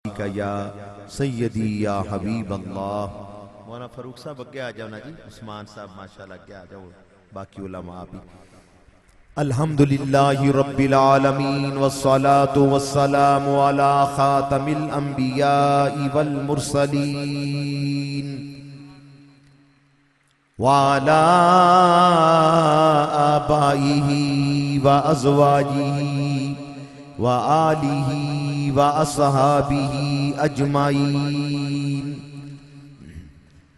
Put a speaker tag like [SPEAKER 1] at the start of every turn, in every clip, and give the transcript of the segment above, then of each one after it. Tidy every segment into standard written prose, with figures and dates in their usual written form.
[SPEAKER 1] असहाबिका या सय्यदी या हबीब अल्लाह। मौलाना फारूक साहब अगे आ जाओ ना जी, उस्मान साहब माशाल्लाह अगे आ जाओ, बाकी उलमा भी। अल्हम्दुलिल्लाहि रब्बिल आलमीन वस्सलातु वस्सलामु अला खातमिल अंबियाइ वल मुरसलीन व अला आबाइही व अज़वाजिही व आलिही व अस्हाबिही अजमाइन।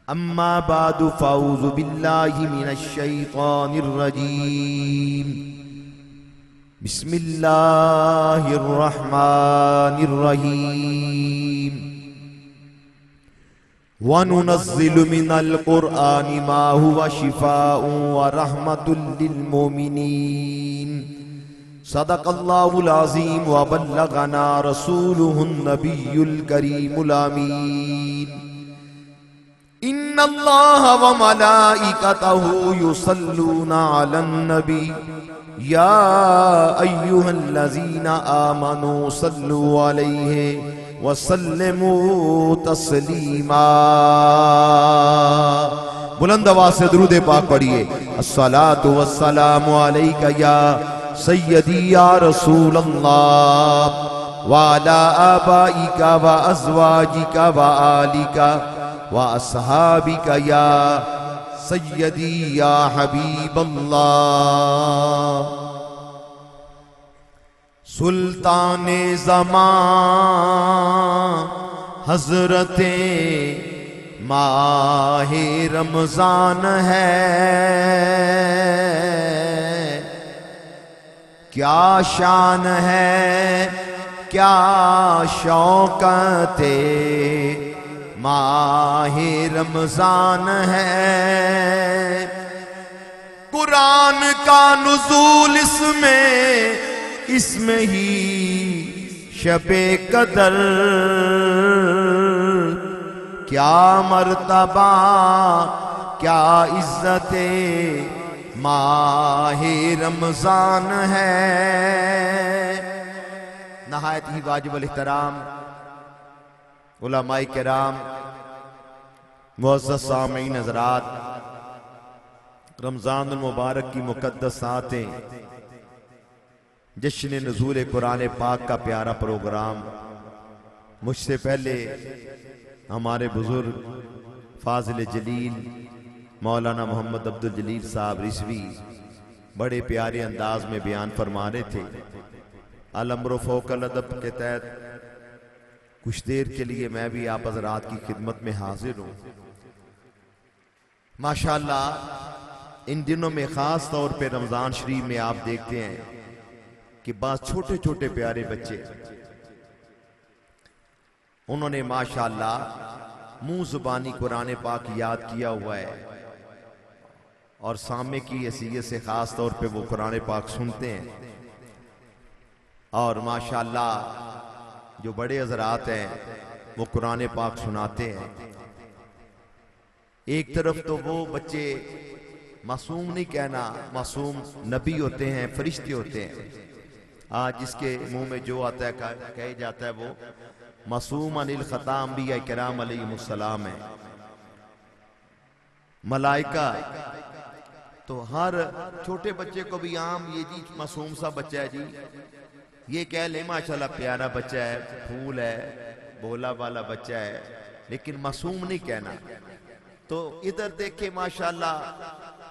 [SPEAKER 1] अम्मा बादु फ़ाऊज़ु बिल्लाहि मिनश शैतानिर रजीम। बिस्मिल्लाहिर रहमानिर रहीम। व नुनज़्ज़िलु मिनल क़ुरआनि मा हुवा शिफ़ाउन व रहमतुल लिल मोमिनीन। सदक़ल्लाहुल अज़ीम व बल्लगना रसूलुहुन नबियुल करीमुल अमीन। इन्नल्लाह व मलाइकतहु युसल्लूना अलन नबी या अय्युहल्लज़ीना आमनू सल्लु अलैहि व सल्लिमू तस्लीमा। बुलंद आवाज से दुरूद पाक पढ़िए। अस्सलातु वस्सलामु अलैका या सय्यदी या रसूल अल्लाह व अला आबाइका व अज़वाजिका व आलिका व अस्हाबिका या सय्यदी या हबीब अल्लाह। सुल्ताने ज़मान हज़रते माहे रमज़ान है, क्या शान है क्या शौकते माहे रमज़ान है। कुरान का नुज़ूल इसमें ही शबे कदर, क्या मर्तबा क्या इज्जते माहे रमज़ान है। नहायत ही वाजिबुल इहतराम उलमाए किराम, मुअज़्ज़ज़ सामीन हज़रात, रमज़ानुल मुबारक की मुक़द्दस सातें, जश्न नुज़ूल कुरान पाक का प्यारा प्रोग्राम। मुझसे पहले हमारे बुजुर्ग फाजिल जलील मौलाना मोहम्मद अब्दुल जलील साहब रिज़वी बड़े प्यारे अंदाज में बयान फरमा रहे थे। अल-अम्र फ़ौक़ल अदब के तहत कुछ देर के लिए मैं भी आप हज़रात की खिदमत में हाजिर हूँ। माशाअल्लाह इन दिनों में ख़ास तौर पे रमज़ान शरीफ में आप देखते हैं कि बात छोटे छोटे प्यारे बच्चे, उन्होंने माशाअल्लाह मुंह ज़ुबानी कुरान पाक याद किया हुआ है और सामे की हैसियत से ख़ास तौर पे वो कुरान पाक सुनते हैं। और माशाअल्लाह जो बड़े हज़रात हैं वो कुरान पाक सुनाते हैं। एक तरफ तो वो बच्चे मासूम नहीं कहना, मासूम नबी होते हैं, फरिश्ते होते हैं। आज जिसके मुंह में जो आता है कह जाता है वो मासूम अनिल खता अंबिया किराम अलैहिमुस्सलाम है। मलाइका तो हर छोटे बच्चे को भी आम ये जी मासूम सा बच्चा है जी, ये कह ले माशाल्लाह प्यारा बच्चा है, फूल है, बोला वाला बच्चा है, लेकिन मासूम नहीं कहना। तो इधर देखे माशाल्लाह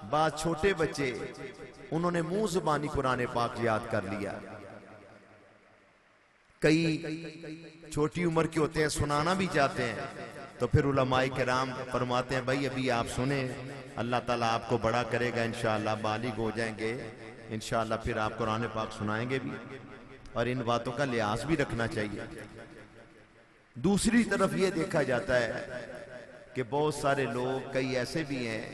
[SPEAKER 1] बात छोटे बच्चे, उन्होंने मुंह जुबानी कुरान पाक याद कर लिया। कई छोटी उम्र के होते हैं, सुनाना भी चाहते हैं, तो फिर उलमाए किराम फरमाते हैं भाई अभी आप सुने, अल्लाह ताला आपको बड़ा करेगा इंशाअल्लाह, बालिग हो जाएंगे इंशाअल्लाह, फिर आप कुरान पाक सुनाएंगे भी। और इन बातों का लिहाज भी रखना चाहिए। दूसरी तरफ ये देखा जाता है कि बहुत सारे लोग, कई ऐसे भी हैं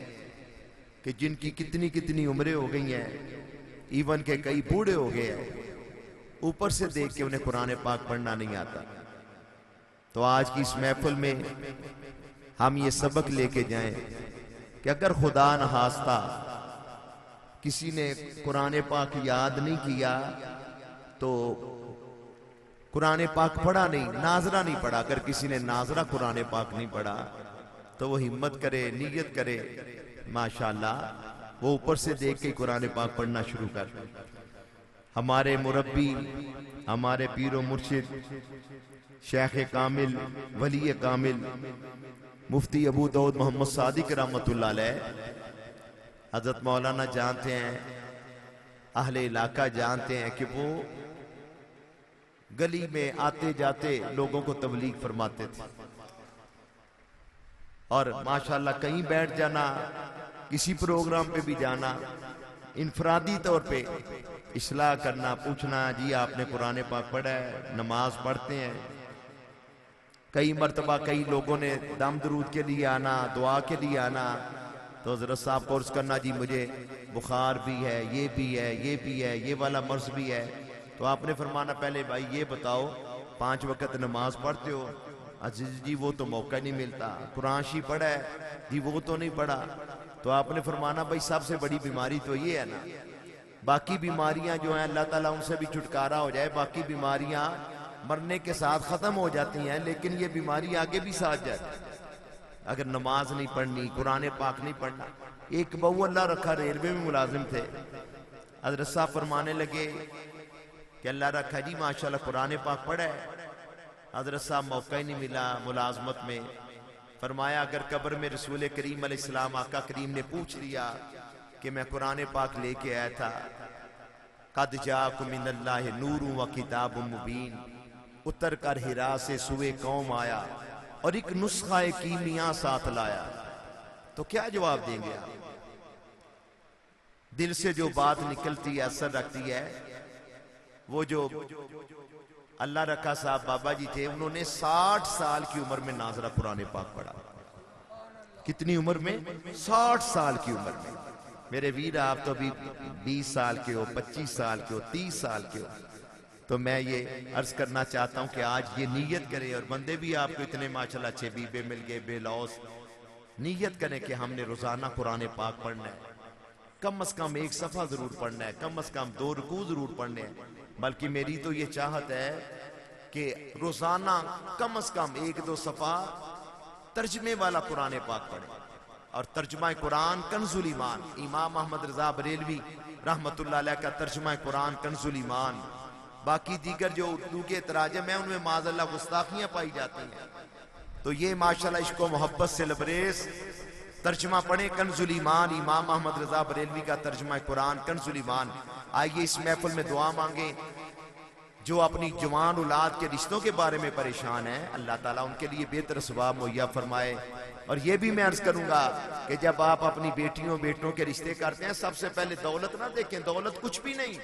[SPEAKER 1] कि जिनकी कितनी कितनी उम्रें हो गई हैं, इवन के कई बूढ़े हो गए हैं, ऊपर से देख के उन्हें कुरान पाक पढ़ना नहीं आता। तो आज की इस महफिल में हम ये सबक लेके जाएं कि अगर खुदा न खास्ता किसी ने कुरान पाक याद नहीं किया तो कुरान पाक पढ़ा नहीं, नाजरा नहीं पढ़ा। अगर किसी ने नाजरा कुरान पाक नहीं पढ़ा तो वो हिम्मत करे, नीयत करे, माशाअल्लाह वो ऊपर से देख के कुरान पाक पढ़ना शुरू कर। हमारे मुरब्बी, हमारे पीरो मुर्शिद शेख कामिल, वली कामिल, मुफ्ती अबू दाऊद मोहम्मद सादिक रहमतुल्लाह अलैह, हजरत मौलाना जानते हैं, अहले इलाका जानते हैं कि वो गली में आते जाते लोगों को तबलीग फरमाते थे। और माशाअल्लाह कहीं बैठ जाना, किसी प्रोग्राम पे भी जाना, इनफरादी तौर पे इस्लाह करना, पूछना जी आपने कुरान पाक पढ़ा है, नमाज पढ़ते हैं। कई मर्तबा कई लोगों ने दम दरूद के लिए आना, दुआ के लिए आना, तो हजरत साहब को अर्ज करना जी मुझे बुखार भी है, ये भी है, ये भी है, ये वाला मर्ज भी है। तो आपने फरमाना पहले भाई ये बताओ 5 वक्त नमाज पढ़ते हो? अजीज जी वो तो मौका नहीं मिलता। कुरान शी पढ़ा है जी? वो तो नहीं पढ़ा। तो आपने फरमाना भाई सबसे बड़ी बीमारी तो ये है ना, बाकी बीमारियां जो हैं अल्लाह ताला उनसे भी छुटकारा हो जाए, बाकी बीमारियां मरने के साथ खत्म हो जाती हैं, लेकिन ये बीमारी आगे भी साथ जाती है अगर नमाज नहीं पढ़नी, कुरान पाक नहीं पढ़ना। एक बहू अल्लाह रखा रेलवे में मुलाजिम थे, हजरत साहब फरमाने लगे कि अल्लाह रखा जी माशाल्लाह कुरान पाक पढ़ा है। हजरत साहब मौका ही नहीं मिला मुलाजमत में। फरमाया अगर कब्र में रसूल करीम अलैहिस्सलाम आका करीम ने पूछ लिया कि मैं कुरान पाक लेके आया था, कद जाकुम मिनल्लाहि नूरुन व किताबुम मुबीन, उतर कर हिरा से सुए कौम आया और एक नुस्खा कीमिया साथ लाया, तो क्या जवाब देंगे आप? दिल से जो बात निकलती है, असर रखती है। वो जो अल्लाह रखा साहब बाबा जी थे, उन्होंने 60 साल की उम्र में नाजरा कुरान पाक पढ़ा। कितनी उम्र में? 60 साल की उम्र में। मेरे वीर आप तो अभी 20 साल के हो, 25 साल के हो, 30 साल के हो। तो मैं ये अर्ज करना चाहता हूं कि आज ये नीयत करें, और बंदे भी आपको इतने माशाल्लाह अच्छे बीबे मिल गए बेलौस, नीयत करें कि हमने रोजाना कुरान पाक पढ़ना है। कम से कम 1 सफा जरूर पढ़ना है, कम से कम 2 रुकू जरूर पढ़ने हैं। बल्कि मेरी तो ये चाहत है कि रोजाना कम से कम 1-2 सफा तर्जमे वाला कुरान पाक पढ़े। और तर्जमा कुरान कंजुल ईमान, इमाम अहमद रजा बरेलवी रहमतुल्लाह अलैह का तर्जमा कुरान कंजुल ईमान। बाकी दीगर जो उर्दू के तराजम है उनमें माज़अल्लाह गुस्ताखियां पाई जाती हैं। तो ये माशाल्लाह इश्को मोहब्बत से लबरेज तर्जमा पढ़े कंजुल ईमान, इमाम अहमद रजा बरेलवी का तर्जमा कुरान कंजुल ईमान। आइए इस महफिल में दुआ मांगे। जो अपनी जवान औलाद के रिश्तों के बारे में परेशान है, अल्लाह ताला उनके लिए बेहतर सवाब मुहैया फरमाए। और ये भी मैं अर्ज करूंगा कि जब आप अपनी बेटियों बेटों के रिश्ते करते हैं, सबसे पहले दौलत ना देखें, दौलत कुछ भी नहीं।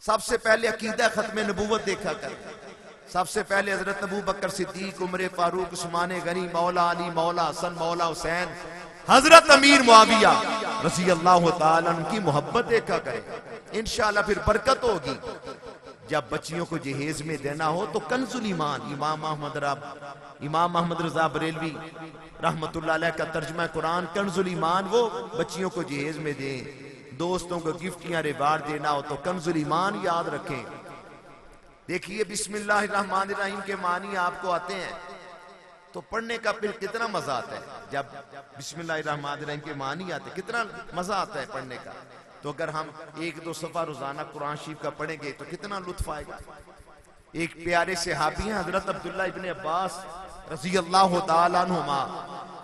[SPEAKER 1] सबसे पहले अकीदा खत्म नबूवत देखा कर। सबसे पहले हजरत अबू बकर सिद्दीक, उमर फारूक, उस्मान गनी, मौला अली, मौला हसन, मौला हुसैन, हजरत अमीर मुआविया रज़ी अल्लाह ताला उनकी मोहब्बत देखा करें। इंशाअल्लाह फिर बरकत होगी। जब बच्चियों को जहेज में देना हो तो कंजुल ईमान, इमाम अहमद रजा बरेलवी रहमतुल्लाह अलैह का तर्जुमा कुरान कंजुल ईमान, वो बच्चियों को जहेज में दें। दोस्तों को गिफ्ट या रिवार्ड देना हो तो कंजुल ईमान याद रखें। देखिए बिस्मिल्लाहिर्रहमानिर्रहीम के मानी आपको आते हैं तो पढ़ने का फिर कितना मजा आता है। जब बिस्मिल्लाहिर्रहमानिर्रहीम के मानी आते कितना मजा आता है पढ़ने का। तो अगर हम 1-2 सफा रोजाना कुरान शरीफ का पढ़ेंगे तो कितना लुत्फ आएगा। एक प्यारे सहाबी हैं हजरत अब्दुल्लाह इब्ने अब्बास रज़ी अल्लाह ताला अन्हुमा,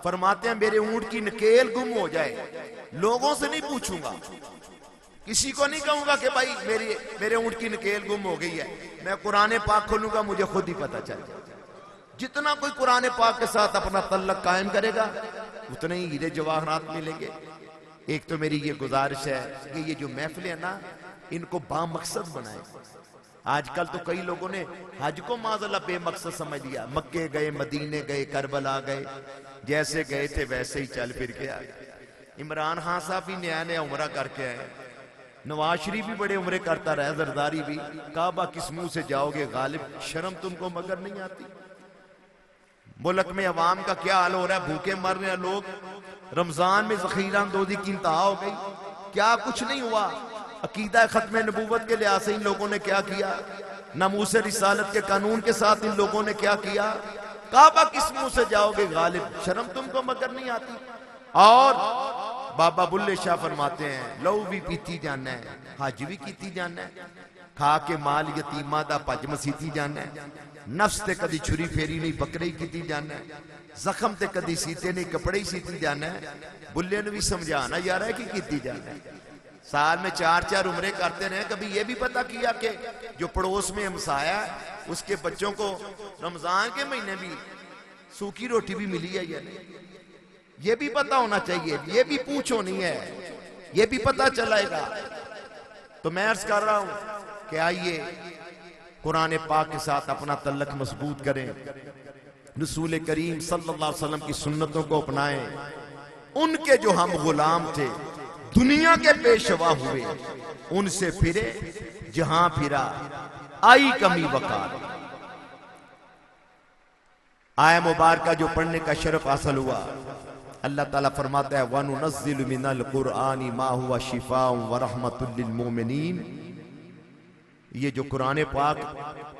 [SPEAKER 1] फरमाते हैं मेरे ऊंट की नकेल गुम हो जाए, लोगों से नहीं पूछूंगा, किसी को नहीं कहूंगा कि भाई मेरे ऊंट की नकेल गुम हो गई है, मैं कुरान पाक खोलूंगा मुझे खुद ही पता चल जाए। जितना कोई कुरान पाक के साथ अपना तल्लक कायम करेगा उतने ही हीरे जवाहरात मिलेंगे। एक तो मेरी ये गुजारिश है कि ये जो महफिलें है ना, इनको बामकसद बनाए। आजकल तो कई लोगों ने हज को माज़अल्लाह बेमकसद समझ लिया। मक्के गए, मदीने गए, करबला गए, जैसे गए थे वैसे ही चल फिर के आ गए। इमरान खान साहब भी नया नया उम्रा करके आए, नवाज शरीफ भी बड़े उम्रे करता रहा, जरदारी भी। काबा किस मुंह से जाओगे गालिब, शर्म तुमको मगर नहीं आती। मुल्क में अवाम का क्या हाल हो रहा है, भूखे मर रहे हैं लोग। रमजान में जखीरा अंदोजी की इंतहा हो गई, क्या कुछ नहीं हुआ। अकीदा खत्म नबूवत के लिहाज से इन लोगों ने क्या किया। नामूस रिसालत के कानून के साथ इन लोगों ने क्या किया? काबा किस मुंह से जाओगे गालिब, शर्म तुमको मगर नहीं आती? और बाबा बुल्ले शाह फरमाते हैं, लहू भी पीती जाना है, हज भी कीती जाना है, खा के माल यतीमा दा भज मसीती जाना है, नफ्स ते कदी छुरी फेरी नहीं बकरे ही कीती जाना है, जख्म ते कदी सीते नहीं कपड़े ही सीती जाना है। बुल्ले ने भी समझाना यार है कि कीती जाना है। साल में 4-4 उम्रे करते रहे, कभी ये भी पता किया कि जो पड़ोस में हमसाया उसके बच्चों को रमजान के महीने भी सूखी रोटी भी मिली है या नहीं? ये भी पता होना चाहिए, ये भी पूछ होनी है, ये भी पता चलेगा। तो मैं अर्ज कर रहा हूं कि आइए कुरान पाक के साथ अपना तल्लक मजबूत करें, रसूल करीम सल्लल्लाहु अलैहि वसल्लम की सुन्नतों को अपनाएं। उनके जो हम गुलाम थे, दुनिया के पेशवा हुए, उनसे फिरे जहां फिरा आई कमी वकार। आया मुबारका जो पढ़ने का शरफ हासिल हुआ, अल्लाह ताला फरमाता है वनुनज़्ज़िलु मिनल कुरआनी मा हुवा शिफाउन व रहमतुल लिल मोमिनीन। ये जो कुरान पाक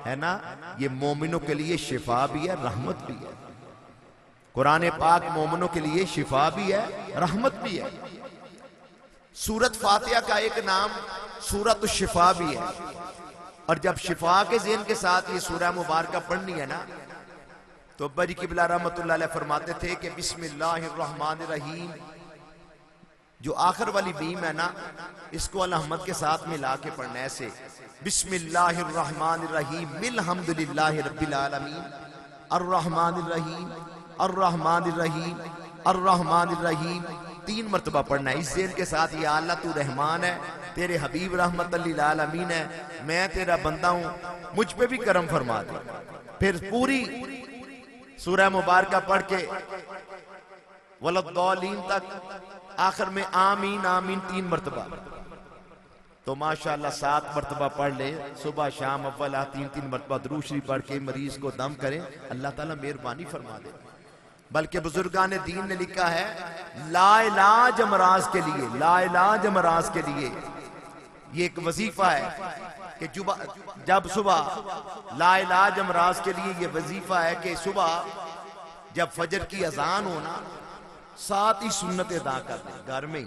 [SPEAKER 1] है ना, ये मोमिनों के लिए शिफा भी है, रहमत भी है। कुरान पाक मोमिनों के लिए शिफा भी है, रहमत भी है। सूरत फातिहा का एक नाम सूरत शिफा भी है। और जब शिफा के ज़हन के साथ ये सूरह मुबारका पढ़नी है ना, तो बरी किबला रहमतुल्लाह अलैह फरमाते थे कि बिस्मिल्लाहिर्रहमानिर्रहीम, जो आखिर वाली बीम है ना, इसको अल अहमद के साथ मिला के पढ़ना है ऐसे, बिस्मिल्लाहिर्रहमानिर्रहीम मिलहम्दुलिल्लाहि रब्बिल आलमीन अर्रहमानिर्रहीम अर्रहमानिर्रहीम अर्रहमानिर्रहीम 3 मरतबा पढ़ना है। इस ज़हन के साथ, या अल्लाह तू रहमान है, तेरे हबीब रहमतुल लिल आलमीन है, मैं तेरा बंदा हूं, मुझ पे भी करम फरमा दे। फिर पूरी सूरह मुबारका पढ़ के वलद्दालीन तक आखिर में आमीन आमीन 3 मरतबा। तो माशाअल्लाह 7 मरतबा पढ़ ले, सुबह शाम अव्वल 3-3 मरतबा दुरूद शरीफ पढ़ के मरीज को दम करें, अल्लाह ताला मेहरबानी फरमा दे। बल्कि बुजुर्गान दीन ने लिखा है लाइलाज अमराज के लिए, लाइलाज अमराज के लिए ये एक वजीफा है कि जब सुबह लाइलाज अमराज के लिए ये वजीफा है कि सुबह जब फजर की अजान हो ना, साथ ही सुन्नत अदा कर ले। घर में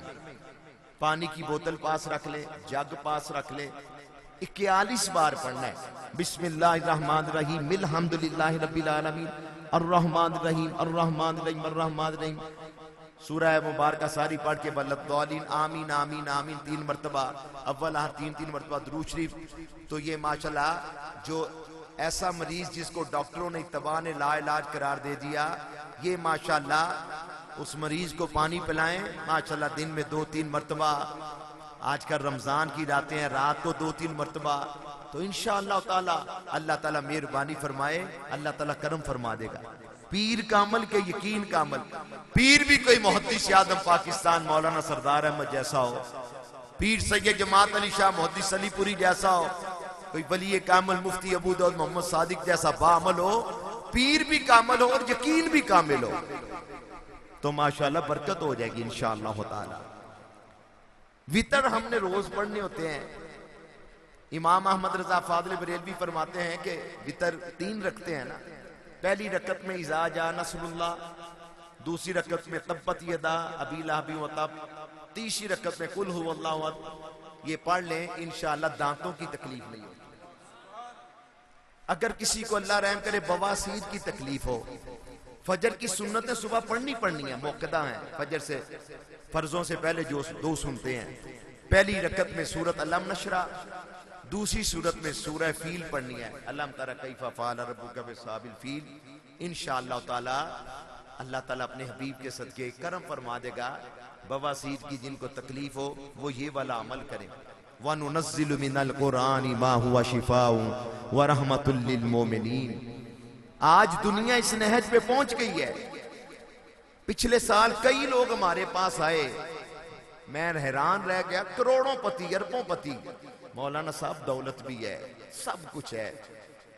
[SPEAKER 1] पानी की बोतल पास रख ले, जग पास रख ले, 41 बार पढ़ना है। बिस्मिल्लाहिर्रहमानिर्रहीम मिलहम्दुलिल्लाहि रब्बिल आलमीन अर्रहमानिर्रहीम अर्रहमानिर्रहीम अर्रहमानिर्रहीम। सूरह मुबारका सारी पढ़ के वलद्दालीन आमीन आमीन आमीन 3 मरतबा, अव्वल 3-3 मरतबा दुरूद शरीफ। तो ये माशाल्लाह जो ऐसा मरीज जिसको डॉक्टरों ने तबाह ने लाइलाज करार दे दिया, ये माशाल्लाह उस मरीज को पानी पिलाएं माशाल्लाह दिन में 2-3 मरतबा। आजकल रमजान की रातें हैं, रात को 2-3 मरतबा। तो इंशाअल्लाह ताला अल्लाह ताला मेहरबानी फरमाए, अल्लाह ताला करम फरमा देगा। पीर का अमल के यकीन का अमल, पीर भी कोई मुहद्दिस आदम पाकिस्तान मौलाना सरदार अहमद जैसा हो, पीर सैयद जमात अली शाह मुहद्दिस अलीपुरी जैसा हो, कोई वली कामिल मुफ्ती अबू दाऊद मोहम्मद सादिक जैसा बाअमल हो, पीर भी कामिल हो और यकीन भी कामिल हो, तो माशाअल्लाह बरकत हो जाएगी इंशाअल्लाह ताला। वितर हमने रोज पढ़ने होते हैं। इमाम अहमद रजा फादल बरेलवी फरमाते हैं कि वितर 3 रखते हैं ना, पहली रकत में इज़ा जा नसरुल्लाह, दूसरी रकत में तब्बत यदा अबी लहब व तब, तीसरी रकत में कुल हुवल्लाहु अहद। ये पढ़ लें इंशाअल्लाह दांतों की तकलीफ नहीं होगी। अगर किसी को अल्लाह रहम करे बवासीर की तकलीफ हो, फजर की सुन्नतें सुबह पढ़नी है, मौक़दा है। फजर से फर्जों से पहले जो 2 सुनते हैं, पहली रकत में सूरत अलम नशरा, दूसरी सूरत में सूरह फील पढ़नी है, अलम तरा कैफ़ा फ़अल रब्बुका बिस्साबिल फील। इंशाअल्लाह ताला अल्लाह ताला अपने हबीब के सदके करम फरमा देगा। बवासीर की जिनको तकलीफ हो वो ये वाला अमल करें। वनुनज़्ज़िलु मिनल कुरानी मा हुवा शिफ़ाउन व रहमतुल लिल मोमिनीन। आज दुनिया इस नहज पे पहुंच गई है। पिछले साल कई लोग हमारे पास आए, मैं हैरान रह गया, करोड़ों पति अरबों पति, मौलाना साहब दौलत भी है, सब कुछ है,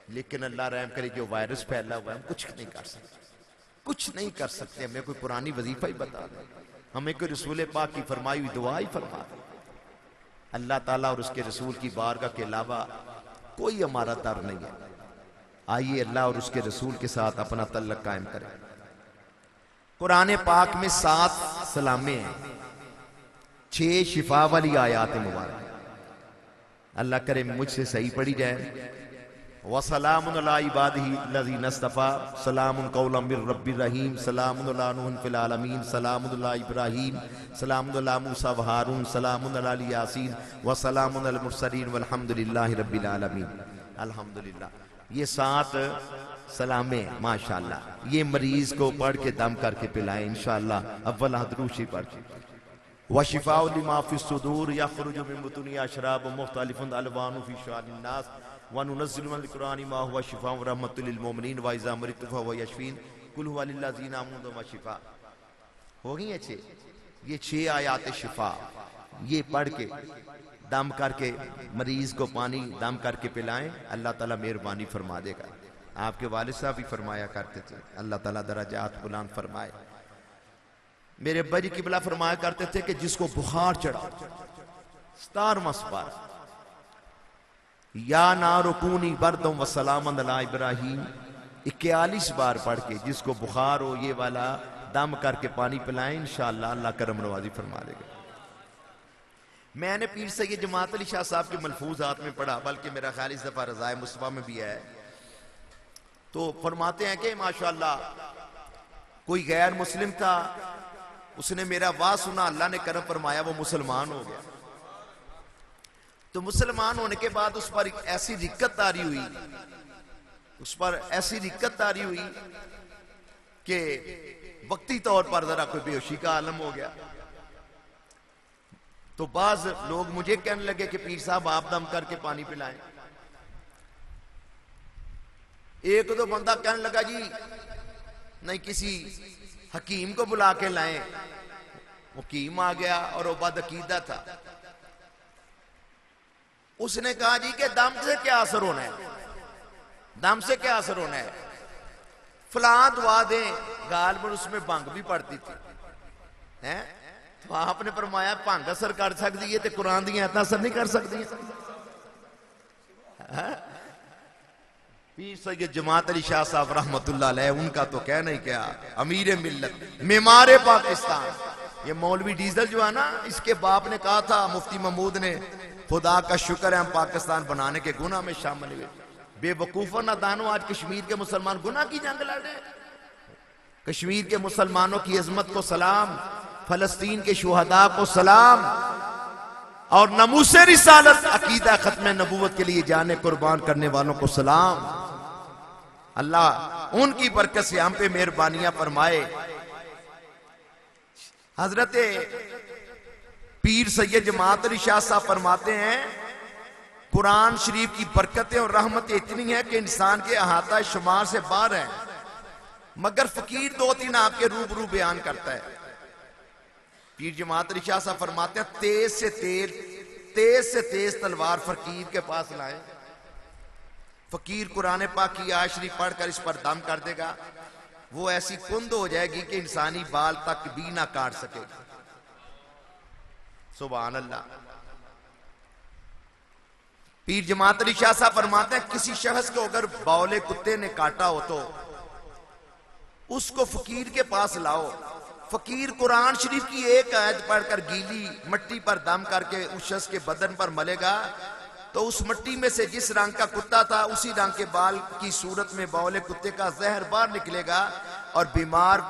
[SPEAKER 1] लेकिन अल्लाह रहम करे जो वायरस फैला हुआ है हम कुछ नहीं कर सकते, कुछ नहीं कर सकते। हमें कोई पुरानी वजीफा ही बता दे, हमें कोई रसूल पाक की फरमाई हुई दुआ ही फरमा दे। अल्लाह ताला और उसके रसूल की बारगाह के अलावा कोई हमारा डर नहीं है। आइए अल्लाह और उसके रसूल के साथ अपना तल्लक कायम करें। कुरान पाक में 7 सलामे हैं, 6 शिफा वाली आयात मुबारक। अल्लाह करे मुझसे सही पढ़ी जाए। वसलामुन अला इबादिही लज़ीना इस्तफ़ा सलामुन कौलन मिर रब्बिर रहीम सलामुन अला नूह फिल आलमीन सलामुन अला इब्राहीम सलामुन अला मूसा व हारून सलामुन अला यासीन व सलामुन अल मुरसलीन वल्हम्दुलिल्लाहि रब्बिल आलमीन। अल्हम्दुलिल्लाह। ये 7 सलामे माशाअल्लाह, ये मरीज को पढ़ के दम करके पिलाएं इंशाअल्लाह। अव्वल हदरूशी पढ़ वशिफाउ लिमा फिस सुदूर यखरुजु मिन बुतूनिहा शराबुन मुख्तलिफुन अलवानु फी शिफाइन नास व नुनज़्ज़िलु मिनल कुरानि मा हुवा शिफाउन व रहमतुल लिल मुमिनीन व इज़ा मरिदतु फहुवा यशफीन कुल हुवा लिल्लज़ीना आमनु व शिफा। हो गई अच्छे ये 6 आयात शिफा, ये पढ़ के दम करके मरीज को पानी दम करके पिलाएं, अल्लाह ताला मेहरबानी फरमा देगा। आपके वालिद साहब भी फरमाया करते थे, अल्लाह ताला दराजात बुलंद फरमाए। मेरे अब्बा जी किबला फरमाया करते थे कि जिसको बुखार चढ़ा 17वां सुपारा या नारुकूनी बरदम व सलामन अला इब्राहीम 41 बार पढ़ के जिसको बुखार हो ये वाला दम करके पानी पिलाएं, इंशाअल्लाह अल्लाह करम नवाजी फरमा देगा। मैंने पीर सैयद जमात अली शाह साहब के मलफूजात में पढ़ा, बल्कि मेरा ख्याल इस दफा रज़ाए मुस्तफा में भी है, तो फरमाते हैं कि माशाअल्लाह कोई गैर मुस्लिम था, उसने मेरा वाह सुना, अल्लाह ने करम फरमाया वो मुसलमान हो गया। तो मुसलमान होने के बाद उस पर ऐसी दिक्कत तारी हुई, कि वक्ती तौर पर जरा कोई बेहोशी का आलम हो गया। तो बाज लोग मुझे कहने लगे कि पीर साहब आप दम करके पानी पिलाएं। एक दो बंदा कहने लगा जी नहीं किसी हकीम को बुला के लाएं। हकीम आ गया और वो बदअकीदा था। उसने कहा जी कि दम से क्या असर होना है, दम से क्या असर होना है, फलां दुआ दें। गाल पर उसमें भंग भी पड़ती थी हैं, तो आपने फरमाया भंग असर कर सकती है तो कुरान दी आयतां असर नहीं कर सकती। पीर सैयद जमात अली शाह साहब रहमतुल्लाह अलैह, उनका तो कहना ही क्या, अमीर मिल्लत, मेमारे पाकिस्तान। ये मौलवी डीजल जो है ना, इसके बाप ने कहा था मुफ्ती महमूद ने, खुदा का शुक्र है हम पाकिस्तान बनाने के गुनाह में शामिल हुए। बेवकूफों नादानो, आज कश्मीर के मुसलमान गुनाह की जंग लड़ रहे। कश्मीर के मुसलमानों की अजमत को सलाम, फलस्तीन के शुहदा को सलाम, और नमूसे रिसालत अकीदा खत्म नबूवत के लिए जाने कुर्बान करने वालों को सलाम। अल्लाह उनकी बरकत से हम पे मेहरबानियां फरमाए। हजरत पीर सैयद जमात अली शाह साहब फरमाते हैं, कुरान शरीफ की बरकतें और रहमतें इतनी है कि इंसान के अहाता शुमार से बाहर है, मगर फकीर 2-3 आपके रूबरू बयान करता है। पीर जमात अली शाह साहब फरमाते हैं, तेज से तेज तलवार फकीर के पास लाए। फकीर कुरान पाक की आयत शरीफ पढ़कर इस पर दम कर देगा, वो ऐसी कुंद हो जाएगी कि इंसानी बाल तक भी ना काट सकेगा। सुभान अल्लाह। पीर जमात अली शाह साहब फरमाते हैं, किसी शख्स को अगर बौले कुत्ते ने काटा हो तो उसको फकीर के पास लाओ। फकीर कुरान शरीफ की एक आयत पढ़कर गीली मट्टी पर दम करके उस शख्स के बदन पर मलेगा, तो उस मट्टी में से जिस रंग का कुत्ता था उसी रंग के बाल की सूरत में बौले कुत्ते का जहर बाहर निकलेगा, और बीमार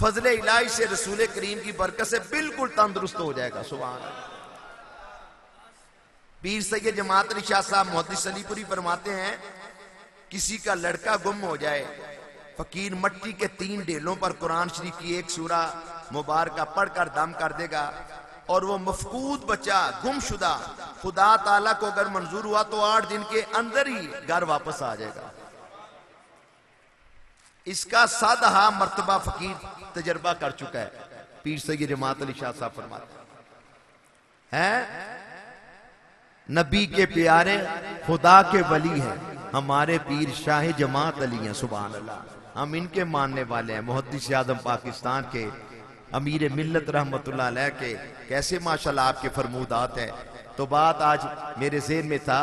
[SPEAKER 1] फजले इलाही से रसूल करीम की बरकत से बिल्कुल तंदुरुस्त हो जाएगा। सुभान अल्लाह। पीर सैयद जमात अली शाह साहब मुहद्दिस अलीपुरी फरमाते हैं, किसी का लड़का गुम हो जाए, फकीर मट्टी के 3 ढेलों पर कुरान शरीफ की एक सूरा मुबारका पढ़कर दम कर देगा, और वो मफकूद बच्चा गुमशुदा खुदा ताला को अगर मंजूर हुआ तो 8 दिन के अंदर ही घर वापस आ जाएगा। इसका 7 मर्तबा फकीर तजर्बा कर चुका है। पीर सैयद जमात अली शाह साहब फरमाते हैं, नबी के प्यारे खुदा के वली हैं हमारे पीर शाह जमात अली हैं। सुभान अल्लाह। हम इनके मानने वाले हैं। मुहद्दिस आज़म पाकिस्तान के अमीर मिल्लत रहमतुल्लाह अलैह के कैसे माशाल्लाह आपके फरमूदात है। तो बात आज मेरे ज़हन में था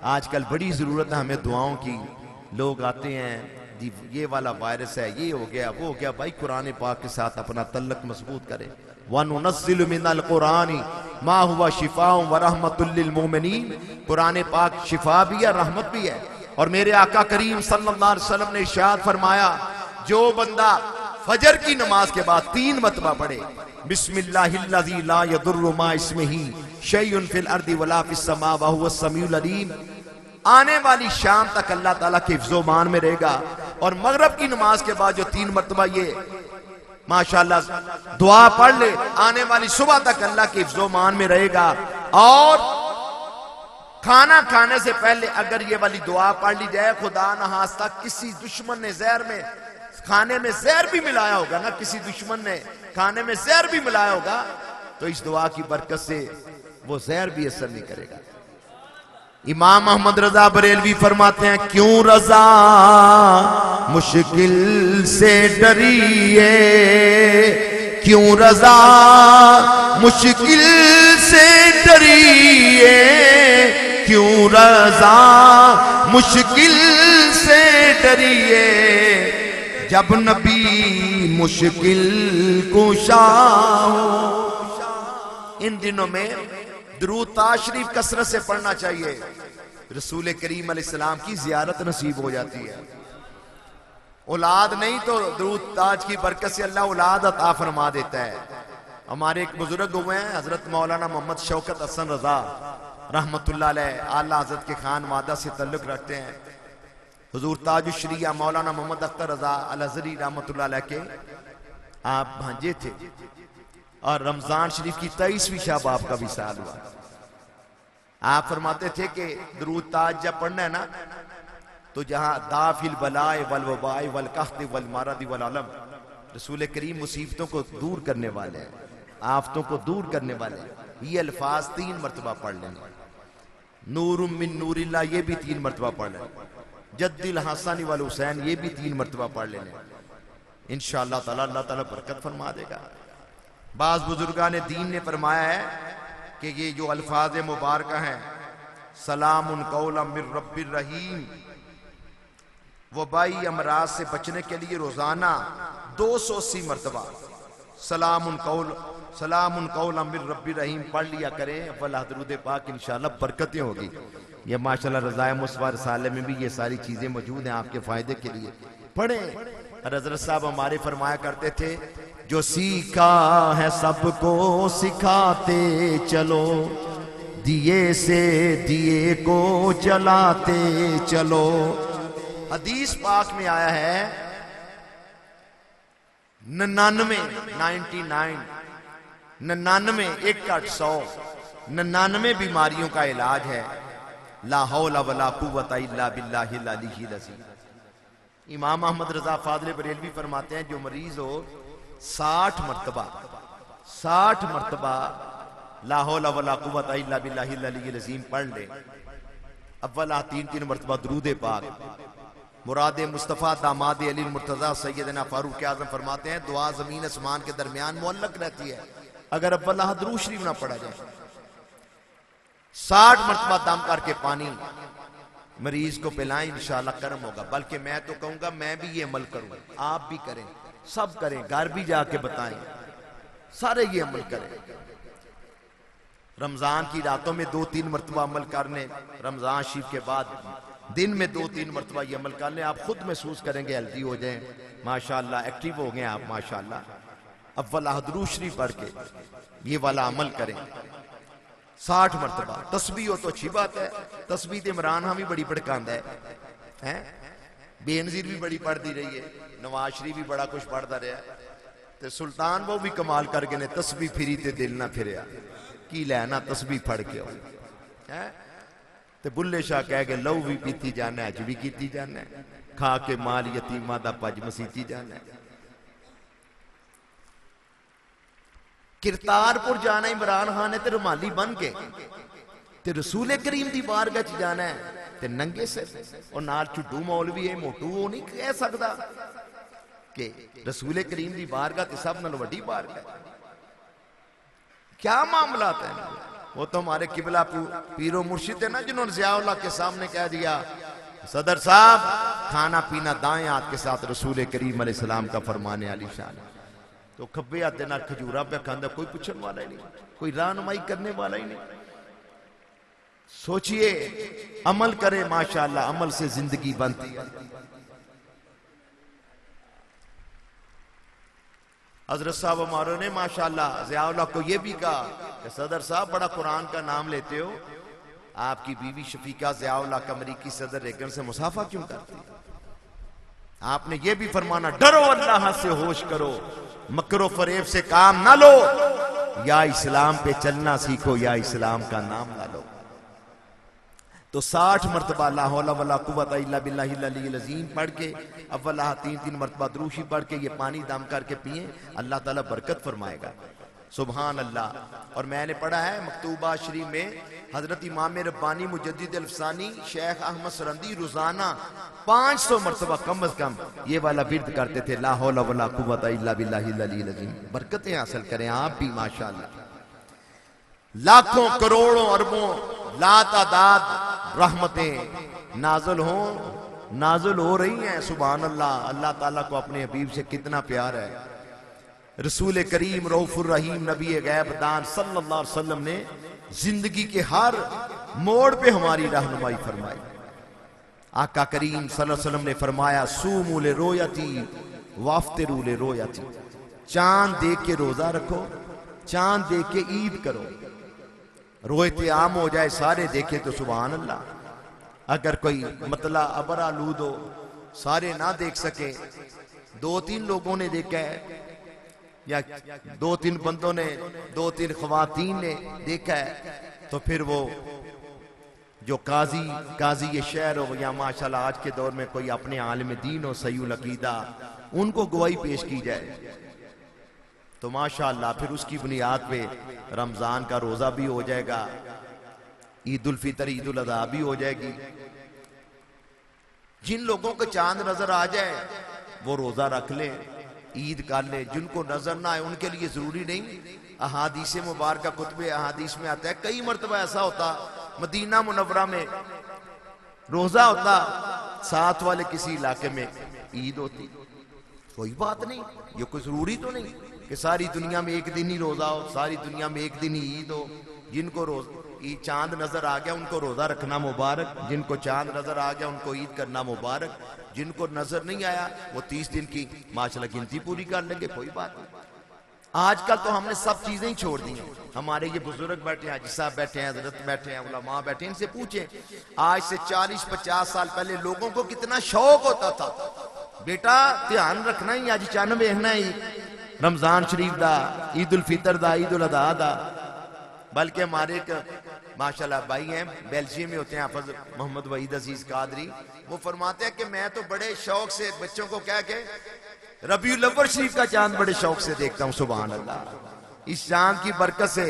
[SPEAKER 1] आजकल बड़ी ज़रूरत है हमें दुआओं की। लोग आते हैं जी ये वाला वायरस है, ये हो गया, वो हो गया। भाई कुरान पाक के साथ अपना तल्लक मजबूत करें। वनुनज़्ज़िलु मिनल कुरानी मा हुवा शिफाउन व रहमतुल लिल मोमिनीन। कुरान पाक शिफा भी है, रहमत भी है। और मेरे आका करीम सल्लल्लाहु अलैहि वसल्लम ने इरशाद फरमाया, जो बंदा फजर की नमाज के बाद 3 मरतबा पढ़े बिस्मिल्लाहिल्लज़ी ला यदुर्रु मा इस्मिही शैउन फिल अर्दि वला फिस समा व हुवस समीउल अलीम, आने वाली शाम तक अल्लाह ताला के हिफ्ज़ो-मान में रहेगा। और मगरिब की नमाज के बाद जो 3 मरतबा ये माशाअल्लाह दुआ पढ़ ले, आने वाली सुबह तक अल्लाह के हिफ्ज़ो-मान में रहेगा। और खाना खाने से पहले अगर ये वाली दुआ पढ़ ली जाए, खुदा न खास्ता किसी दुश्मन ने जहर में खाने में जहर भी मिलाया होगा ना, किसी दुश्मन ने खाने में जहर भी मिलाया होगा, तो इस दुआ की बरकत से वो जहर भी असर नहीं करेगा। इमाम अहमद रजा बरेलवी फरमाते हैं, क्यों रजा मुश्किल से डरिए, क्यों रजा मुश्किल से डरिए, क्यों रजा मुश्किल से डरिए, जब नबी मुश्किल कुशा हो। इन दिनों में दुरूद ताज शरीफ कसरत से पढ़ना चाहिए। रसूल करीम अलैहिस्सलाम की जियारत नसीब हो जाती है। औलाद नहीं तो दुरूद ताज की बरकत से अल्लाह औलाद अता फरमा देता है। हमारे एक बुजुर्ग हुए हैं हजरत मौलाना मोहम्मद शौकत हसन रजा रहमतुल्लाह अलैह, आला हजरत के खान मादा से तल्लुक रखते हैं। हुजूर ताजुश्शरिया मौलाना मोहम्मद अख्तर रजा अल अज़हरी रहमतुल्लाह अलैह के आप भांजे थे। और रमजान शरीफ की 23वीं शब आपका विसाल हुआ। आप फरमाते थे कि दुरूद ताज जब पढ़ना है ना, तो जहां दाफिल बलाए वल वबाए वल कहत वल मरद वल अलम, रसूल करीम मुसीबतों को दूर करने वाले हैं, आफतों को दूर करने वाले हैं, ये अल्फाज 3 मरतबा पढ़ लेंगे। नूरुम मिन नूरिल्लाह, ये भी 3 मरतबा पढ़ लें। जद्दिल हसन वल हुसैन, ये भी 3 मरतबा पढ़ लें। इंशाअल्लाह ताला अल्लाह ताला बरकत फरमा देगा। बाज बुजुर्गान दीन ने फरमाया है कि ये जो अल्फाज मुबारक हैं, सलामुन कौलन मिर रब्बिर रहीम, वबाई अमराज से बचने के लिए रोजाना 280 मरतबा सलामुन कौलन मिर रब्बिर रहीम पढ़ लिया करें। अव्वल दरूद पाक इंशाअल्लाह बरकतें होगी। ये माशाअल्लाह रज़ाए मुस्वा रसाले में भी ये सारी चीजें मौजूद हैं आपके फायदे के लिए, पढ़ें। और हज़रत साहब हमारे फरमाया करते थे, जो सीखा है सबको सिखाते चलो, दिए से दिए को जलाते चलो। हदीस पाक में आया है 99 1 बीमारियों का इलाज है। ला हौला वला कुव्वता इल्ला बिल्लाहिल अलीय्यिल अज़ीम। इमाम अहमद रजा फादले बरेलवी फरमाते हैं, जो मरीज हो 60 मरतबा ला हौला वला कुव्वता इल्ला बिल्लाहिल अलीय्यिल अज़ीम पढ़ ले। अव्वला 3 मरतबा दुरूद पाक। मुराद मुस्तफ़ा दामाद अली मुर्तज़ा सैयदना फारूक आज़म फरमाते हैं, दुआ ज़मीन आसमान के दरमियान मुअल्लक रहती है अगर अव्वला दुरूद शरीफ ना पढ़ा जाए। 60 मरतबा दम करके पानी मरीज को पिलाएं, इंशाअल्लाह कर्म होगा। बल्कि मैं तो कहूंगा मैं भी ये अमल करूं, आप भी करें, सब करें, घर भी जाके बताएं, सारे ये अमल करें। रमजान की रातों में 2-3 मरतबा अमल करने, रमजान शरीफ के बाद दिन में 2-3 मरतबा ये अमल कर लें। आप खुद महसूस करेंगे हेल्दी हो जाएं, माशाअल्लाह एक्टिव हो गए आप माशाअल्लाह। अव्वल दुरूद शरीफ पढ़ के ये वाला अमल करें 60 मरतबा। तस्बीह हो तो अच्छी बात है, तस्बीह तो इमरान हाँ भी बड़ी भड़कांदा है, बेनजीर भी बड़ी पढ़ती रही है, नवाज शरीफ भी बड़ा कुछ पढ़ता रहा, ते सुल्तान वो भी कमाल करके ने तस्बीह फिरी ते दिल ना फिरिया की लैना तस्बीह पढ़ के है। ते बुल्ले शाह कह के लहू भी पीती जाना, अज भी की जाना, खा के माल यतीमा दा पज मसीती जाना। किरतारपुर जाना इमरान खान ने ते रुमाली बन के ते रसूल करीम दी बारगाह च जाना है ते नंगे सिर, और नाल झुड्डू मौलवी है मोटू, वो नहीं कह सकता कि रसूल करीम दी बारगाह ते सब नाल वड्डी बारगाह। क्या मामला है? वो तो हमारे किबला पीरो मुर्शिद है ना, जिन्होंने ज़ियाउल्लाह के सामने कह दिया सदर साहब खाना पीना दाएं हाथ के साथ रसूल करीम अलैहिस्सलाम का फरमाने आली शान। तो खब्बे हाथ देना खजूरा पे खांदा, कोई पूछने वाला ही नहीं, कोई रहनुमाई करने वाला ही नहीं। सोचिए, अमल करे, माशाअल्लाह अमल से जिंदगी बनती है। हजरत साहब हमारे ने माशाअल्लाह ज़ियाउल्लाह को यह भी कहा कि सदर साहब बड़ा कुरान का नाम लेते हो, आपकी बीवी शफीका ज़ियाउल्लाह का अमरीकी सदर रेगन से मुसाफा क्यों करती है? आपने ये भी फरमाना, डरो अल्लाह से, होश करो, मकरो फरेब से काम ना लो, या इस्लाम पे चलना सीखो या इस्लाम का नाम ना लो। तो 60 मरतबा ला हौला वला कुव्वता इल्ला बिल्लाहिल अलील अज़ीम पढ़ के, अव्वला 3-3 मरतबा दुरूशी पढ़ के ये पानी दम करके पिए, अल्लाह ताला बरकत फरमाएगा। सुभान अल्लाह। और मैंने पढ़ा है मकतूबा शरीफ में, हजरत इमाम रब्बानी मुजद्दिद अल्फसानी शेख अहमद सरंदी रोजाना 500 मरतबा कम अज कम ये वाला विर्द करते थे, ला हौला वला कुव्वता इल्ला बिल्लाहिल अलील अज़ीम। बरकतें हासिल करें आप भी माशाअल्लाह। लाखों करोड़ों अरबों लातादाद रहमतें नाज़िल हो रही हैं। सुभान अल्लाह। अल्लाह ताला को अपने हबीब से कितना प्यार है। रसूल करीम रऊफुर रहीम नबी गैब दान सल्लल्लाहु अलैहि वसल्लम ने जिंदगी के हर मोड़ पे हमारी रहनुमाई फरमाई। आका करीम सल्लल्लाहु अलैहि वसल्लम ने फरमाया, सूमू ले रोयती वाफ्तिरू ले रोयती, चांद देख के रोजा रखो, चांद देख के ईद करो। रोयते आम हो जाए, सारे देखे तो सुभान अल्लाह। अगर कोई मतला अबर आलूद हो, सारे ना देख सके, 2-3 लोगों ने देखा है या 2-3 बंदों ने, 2-3 ख्वातीन ने देखा है, तो फिर वो जो काजी ये शहर हो या माशाल्लाह आज के दौर में कोई अपने आलिम दीन हो, सही अकीदा, उनको गवाही पेश की जाए तो माशाअल्लाह फिर उसकी बुनियाद पे रमजान का रोजा भी हो जाएगा, ईद उल फितर ईद उल अज़हा भी हो जाएगी। जिन लोगों को चांद नजर आ जाए वो रोजा रख ले, ईद कर ले। जिनको नजर ना आए उनके लिए जरूरी नहीं। अहादीस मुबारक कुतुब अहादीस में आता है, कई मरतबा ऐसा होता मदीना मुनव्वरा में रोजा होता, साथ वाले किसी इलाके में ईद होती। कोई बात नहीं, ये कोई जरूरी तो नहीं कि सारी दुनिया में एक दिन ही रोजा हो, सारी दुनिया में एक दिन ही ईद हो। जिनको चांद नजर आ गया उनको रोजा रखना मुबारक, जिनको चांद नजर आ गया उनको ईद करना मुबारक, जिनको नजर नहीं आया वो 30 दिन की माशाल्लाह गिनती पूरी कर लेंगे, कोई बात नहीं। आजकल तो हमने सब चीजें ही छोड़ दी हैं। हमारे ये बुजुर्ग बैठे हैं, हाजी साहब बैठे हैं, हजरत बैठे हैं, उलमा बैठे हैं, इनसे पूछे आज से 40-50 साल पहले लोगों को कितना शौक होता था, बेटा ध्यान रखना ही आज चन्न वेखना ही रमजान शरीफ दा, ईद उल फितर दा, ईद उल अज़हा दा। बल्कि हमारे एक माशाल्लाह भाई हैं, बेल्जियम में होते हैं, हाफिज मोहम्मद वहीद अजीज कादरी, वो फरमाते हैं कि मैं तो बड़े शौक से बच्चों को कह के रबीउल अव्वल शरीफ का चांद बड़े शौक से देखता हूं। सुभान अल्लाह। इस चांद की बरकत से,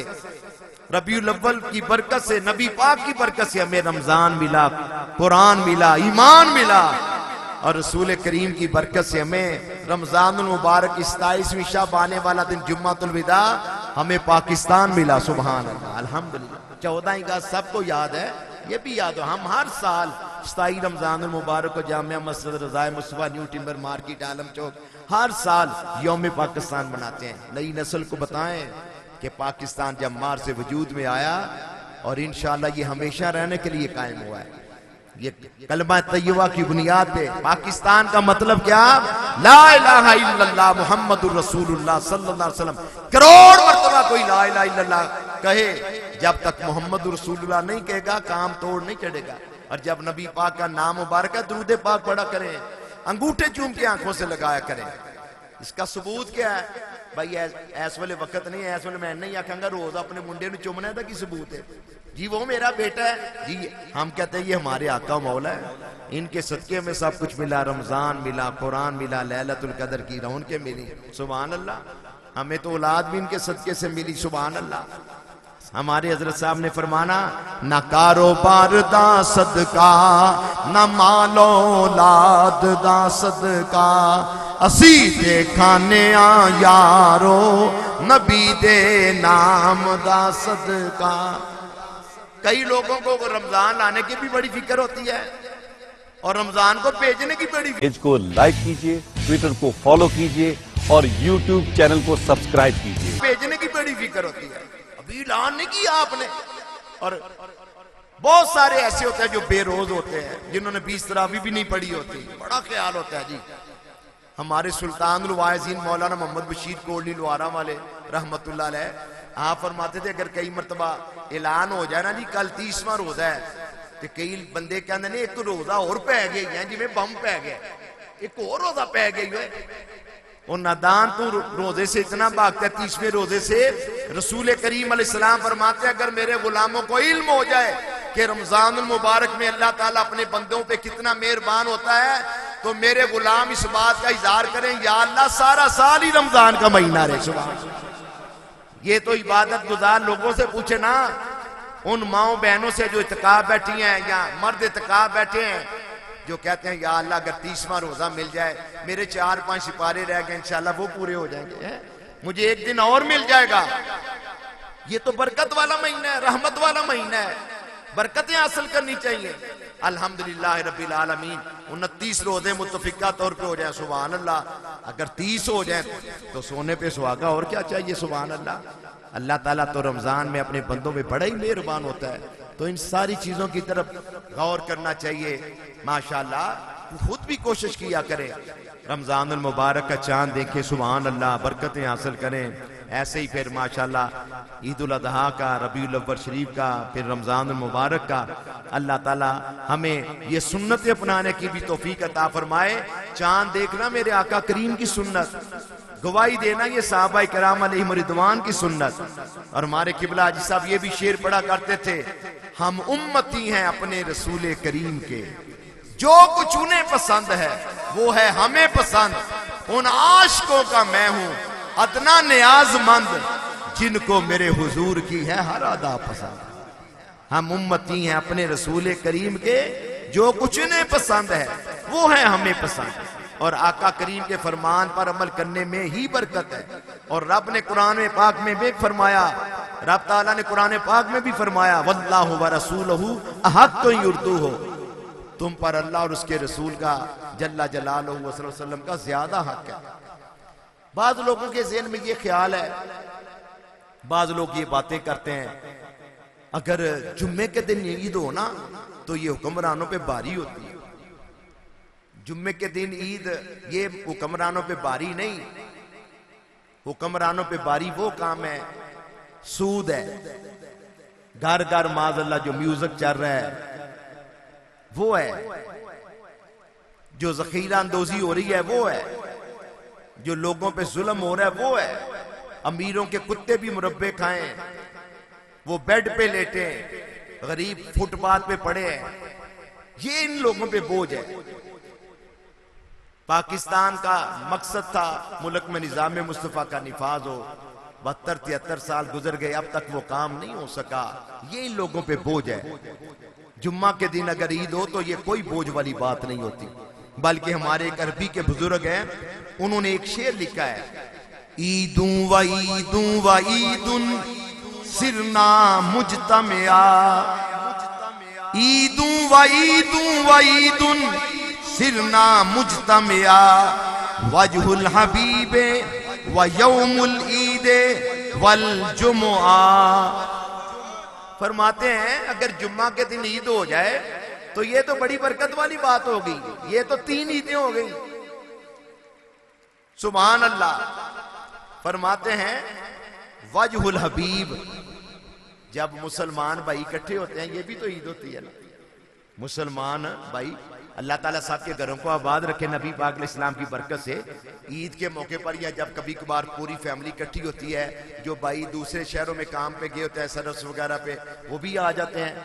[SPEAKER 1] रबीउल अव्वल की बरकत से, नबी पाक की बरकत से हमें रमजान मिला, कुरान मिला, ईमान मिला, और रसूल करीम की बरकत से हमें रमजान मुबारक 27वीं शब आने वाला दिन जुम्मतुल विदा हमें पाकिस्तान मिला। सुभान अल्लाह, अल्हम्दुलिल्लाह। 14 अगस्त सबको याद है, ये भी याद हो, हम हर साल 27 रमजान मुबारक को Jamia Masjid रज़ाए Mustafa new timber market आलम चौक हर साल यौम पाकिस्तान मनाते हैं। नई नस्ल को बताएं कि पाकिस्तान जब मार से वजूद में आया और इंशाअल्लाह ये हमेशा रहने के लिए कायम हुआ है। ये कलमा तय्यबा की बुनियाद पे पाकिस्तान का मतलब क्या, ला इलाहा इल्लल्लाह मुहम्मदुर रसूलुल्लाह सल्लल्लाहु अलैहि वसल्लम। करोड़ मर्तबा कोई ला इलाहा इल्लल्लाह कहे, जब तक मोहम्मद रसूलुल्लाह नहीं कहेगा काम तोड़ नहीं चढ़ेगा। और जब नबी पाक का नाम मुबारक है, दुरूद पाक पढ़ा करें, अंगूठे चूम के आंखों से लगाया करें। इसका सबूत क्या है भाई? ऐस वाले वक्त नहीं है, ऐस वाले मैं नहीं आखांगा रोज अपने मुंडे ਨੂੰ चुमना है, की सबूत है जी वो मेरा बेटा है जी। हम कहते हैं ये हमारे आका मौला है, इनके सदके में सब कुछ मिला, रमजान मिला, कुरान मिला, लैलतुल कदर की रौनकें मिली। सुभान अल्लाह। हमें तो औलाद भी इनके सदके से मिली। सुभान अल्लाह। हमारे हजरत साहब ने फरमाना, ना कारोबार दा सदका, ना मालो औलाद दा सदका, असी ते खाने यारो नबी दे नाम दा सदका। कई लोगों को रमजान लाने की भी बड़ी फिक्र होती है और रमजान को भेजने की बड़ी।
[SPEAKER 2] पेज को लाइक कीजिए, ट्विटर को फॉलो कीजिए और यूट्यूब चैनल को सब्सक्राइब कीजिए।
[SPEAKER 1] भेजने की बड़ी फिक्र होती है, अभी ऐलान नहीं किया आपने। और बहुत सारे ऐसे होते हैं जो बेरोज होते हैं, जिन्होंने 20 तरावी भी नहीं पढ़ी होती, बड़ा ख्याल होता है जी। हमारे सुल्तानुल वाइज़ीन मौलाना मोहम्मद बशीर कोटली लुहारा वाले रहमतुल्लाह अलैह, आप फरमाते थे अगर कई मरतबा ऐलान हो जाए ना जी कल 30वां रोजा है, तो कई बंदे कहते ने एक रोजा और पै गई है, जिवें बम पै गया, एक और रोजा पै गई है। और नादान तू रोजे से इतना भागता है, 30वें रोजे से रसूल करीम अलैहिस्सलाम फरमाते हैं अगर मेरे गुलामों को इल्म हो जाए कि रमजानुल मुबारक में अल्लाह ताला अपने बंदों पे कितना मेहरबान होता है, तो मेरे गुलाम इस बात का इजहार करें, या अल्लाह सारा साल ही रमजान का महीना रहे। सुभान। ये तो इबादत गुजार लोगों से पूछे ना, उन माओ बहनों से जो इत्काफ बैठी हैं या मर्द इत्काफ बैठे हैं, जो कहते हैं या अल्लाह अगर 30वां रोजा मिल जाए, मेरे 4-5 सिपारे रह गए इंशाल्लाह वो पूरे हो जाएंगे, मुझे एक दिन और मिल जाएगा। ये तो बरकत वाला महीना है, रहमत वाला महीना है, बरकतें हासिल करनी चाहिए। अल्हम्दुलिल्लाह रब्बिल आलमीन 29 रोजे मुत्तफिका तौर पे हो जाए, सुभान अल्लाह। अगर 30 हो जाए तो सोने पे सुहागा, और क्या चाहिए, सुभान अल्लाह। अल्लाह ताला तो रमजान में अपने बंदों पे बड़ा ही मेहरबान होता है, तो इन सारी चीजों की तरफ गौर करना चाहिए। माशाल्लाह खुद भी कोशिश किया करें, रमजानुल मुबारक का चांद देखें, सुभान अल्लाह, बरकतें हासिल करें। ऐसे ही फिर माशाल्लाह ईद उल अजहा का, रबीउल अव्वल शरीफ का, फिर रमजानुल मुबारक का अल्लाह ताला हमें ये सुन्नत अपनाने की भी तौफीक अता फरमाए। चांद देखना मेरे आका करीम की सुन्नत, गवाही देना ये सहाबा किराम अलैहिम रिदवान की सुन्नत। और हमारे किबला हाजी साहब ये भी शेर पढ़ा करते थे, हम उम्मती हैं अपने रसूल करीम के, जो कुछ उन्हें पसंद है वो है हमें पसंद, उन आशिकों का मैं हूं अदना नियाजमंद, जिनको मेरे हुजूर की है हर अदा पसंद। हम उम्मती हैं अपने रसूल करीम के, जो कुछ उन्हें पसंद है वो है हमें पसंद। और आका करीम के फरमान पर अमल करने में ही बरकत है। और रब ने कुरान पाक में भी फरमाया, रब ताला ने कुरान पाक में भी फरमाया, वल्लाहु व रसूलहु अहक्कु युर्दूहु, तुम पर अल्लाह और उसके रसूल का जल्ला जलालहु वसल्लम का ज्यादा हक है। बाज लोगों के ज़हन में ये ख्याल है, बाज लोग ये बातें करते हैं, अगर जुम्मे के दिन ईद हो ना तो ये हुक्मरानों पे बारी होती है। जुम्मे के दिन ईद ये हुक्मरानों पे बारी नहीं, हुक्मरानों पे बारी वो काम है, सूद है, घर घर माज़अल्लाह जो म्यूजिक चल रहा है वो है, जो जखीरा अंदोजी हो रही है वो है, जो लोगों पे जुल्म हो रहा है वो है। अमीरों के कुत्ते भी मुरब्बे खाएं, वो बेड पे लेटे, गरीब फुटपाथ पे पड़े हैं, ये इन लोगों पे बोझ है। पाकिस्तान का मकसद था मुल्क में निजाम मुस्तफा का निफाज हो, 72-73 साल गुजर गए, अब तक वो काम नहीं हो सका, ये इन लोगों पे बोझ है। जुम्मा के दिन अगर ईद हो तो ये कोई बोझ वाली बात नहीं होती, बल्कि हमारे एक अरबी के बुजुर्ग हैं, उन्होंने एक शेर लिखा है, ईदूं व ईदुन सिरना मुजतमिया, ईदूं व ईदुन सिरना मुजतमिया, वजहुल हबीबे व यौमुल ईदे वल जुमुआ। फरमाते हैं अगर जुम्मा के दिन ईद हो जाए तो ये तो बड़ी बरकत वाली बात होगी, ये तो 3 ईदें हो गई, सुभान अल्लाह। फरमाते हैं वजहुल हबीब, जब मुसलमान भाई इकट्ठे होते हैं, ये भी तो ईद होती है ना, मुसलमान भाई, अल्लाह ताला सबके घरों को आबाद रखे नबी पाक अलैहिस्सलाम की बरकत से। ईद के मौके पर या जब कभी कभार पूरी फैमिली इकट्ठी होती है, जो भाई दूसरे शहरों में काम पे गए होते हैं, सरस वगैरह पे, वो भी आ जाते हैं,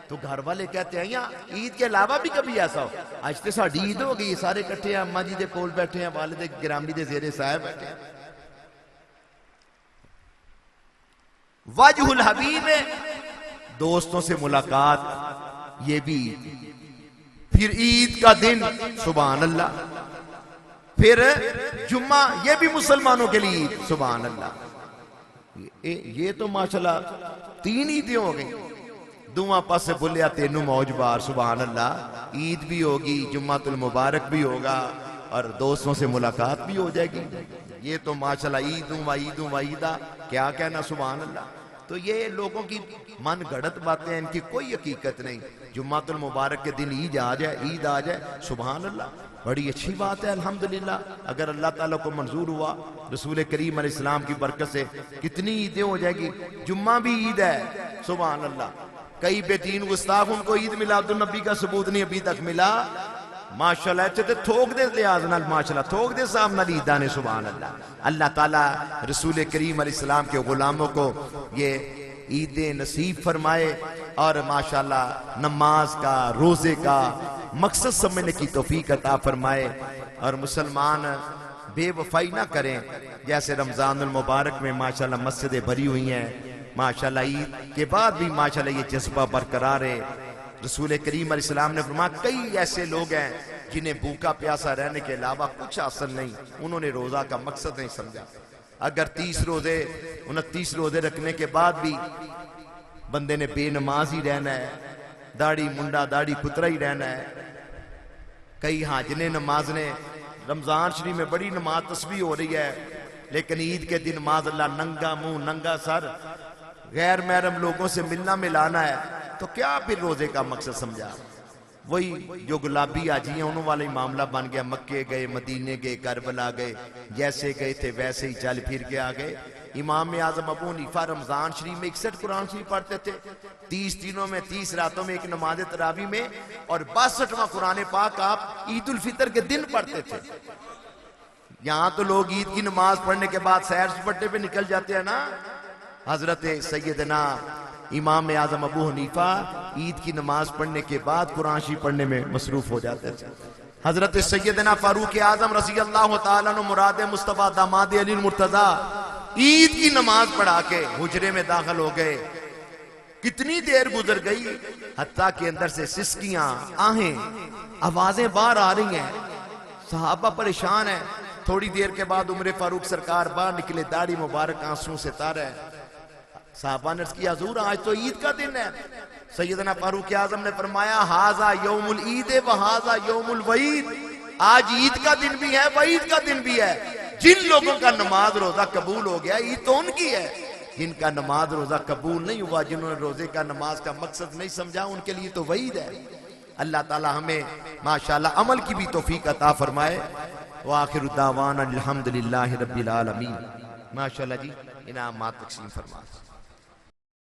[SPEAKER 1] तो घर वाले कहते हैं या ईद के अलावा भी कभी ऐसा हो, आज तो साड़ी ईद हो गई, सारे इकट्ठे हैं, अम्मा जी दे कोल बैठे हैं, वालिद गिरामी दे ज़ेरे साहब बैठे हैं। वजहुल हबीब है, दोस्तों से मुलाकात, ये भी ईद। फिर ईद का दिन, सुभान अल्लाह। फिर जुम्मा, ये भी मुसलमानों के लिए ईद, सुभान अल्लाह। ये तो माशाल्लाह 3 ईदें हो गई। दुआ पासे बुलिया तेनू मौज बार, सुभान अल्लाह। ईद भी होगी, जुम्मातुल मुबारक भी होगा और दोस्तों से मुलाकात भी हो जाएगी। ये तो माशाल्लाह ईद ईदा, क्या कहना, सुभान अल्लाह। तो ये लोगों की मन गढ़त बातें हैं, इनकी कोई हकीकत नहीं। जुम्मातुल मुबारक के दिन ईद आ जाए, सुभान अल्लाह, बड़ी अच्छी बात है, अल्हम्दुलिल्लाह। अगर अल्लाह ताला को मंजूर हुआ, रसूल करीम अलैहिस्सलाम की बरकत से कितनी ईदें हो जाएगी। जुम्मा भी ईद है, सुभान अल्लाह। कई बेदीन गुस्ताख, उनको ईद मिलादुन नबी का सबूत नहीं अभी तक मिला, माशाल्लाह। ते थोक दे लिहाज नाल, माशाल्लाह, थोक दे सामने ईदा ने, सुभान अल्लाह। अल्लाह ताला रसूल करीम अलैहिस्सलाम के गुलामों को ये ईदें नसीब फरमाए और माशाल्लाह नमाज का, रोजे का मकसद समझने की तौफीक अता फरमाए और मुसलमान बेवफाई ना करें। जैसे रमजानुल मुबारक में माशाल्लाह मस्जिदें भरी हुई हैं, माशाल्लाह ईद के बाद भी माशाल्लाह ये जज्बा बरकरार है। रसूल करीम अलैहिस्सलाम ने फरमाया, कई ऐसे लोग हैं जिन्हें भूखा प्यासा रहने के अलावा कुछ हासिल नहीं, उन्होंने रोजा का मकसद नहीं समझा। अगर 30 रोजे 29 रोजे रखने के बाद भी बंदे ने बेनमाज ही रहना है, दाढ़ी मुंडा दाढ़ी पुतरा ही रहना है। कई हाजने नमाज ने, रमजान शरीफ में बड़ी नमाज तस्बीह हो रही है, लेकिन ईद के दिन माज़अल्लाह नंगा मुंह नंगा सर गैर महरम लोगों से मिलना मिलाना है, तो क्या फिर रोजे का मकसद समझा। वही जो गुलाबी आजी हैं उन्होंने वाला ही मामला बन गया। मक्के गए, मदीने गए, करबला गए, जैसे गए थे वैसे ही चल फिर के आ गए। इमाम आजम अबू हनीफा रमजान शरीफ में 61 कुरान शरीफ पढ़ते थे, 30 दिनों में 30 रातों में एक नमाज तरावी में, और 62वां कुरान पाक आप ईद उल फितर के दिन पढ़ते थे। यहां तो लोग ईद की नमाज पढ़ने के बाद सैर सपाटे पे निकल जाते हैं ना। हजरत सैयदना इमाम आजम अबू हनीफा ईद की नमाज पढ़ने के बाद कुरान शरीफ पढ़ने में मसरूफ हो जाते थे। हजरत सैयदना फारूक आजम रज़ी अल्लाह तआला अन्हु मुराद मुस्तफा दामाद अली मुर्तजा ईद की नमाज पढ़ा के हुजरे में दाखिल हो गए। कितनी देर गुजर गई, हत्ता के अंदर से सिसकियां, आहें, आवाजें बाहर आ रही हैं। सहाबा परेशान है। थोड़ी देर के बाद उमर फारूक सरकार बाहर निकले, दाढ़ी मुबारक आंसू से तार है। साहबा ने किया, हुजूर आज तो ईद का दिन है। सैयदना फारूक आजम ने फरमाया, हाजा यौमुल ईद व हाजा यौमुल वईद, आज ईद का दिन भी है, वईद का दिन भी है। जिन लोगों का नमाज रोजा कबूल हो गया, ईद तो उनकी है। जिनका नमाज रोजा कबूल नहीं हुआ, जिन्होंने रोजे का नमाज का मकसद नहीं समझा, उनके लिए तो वईद है। अल्लाह ताला हमें माशाल्लाह अमल की भी तौफीक अता फरमाए। व आखिरु दावाना अल्हम्दुलिल्लाहि रब्बिल आलमीन। माशाल्लाह जी, इनामात तकसीम फरमा।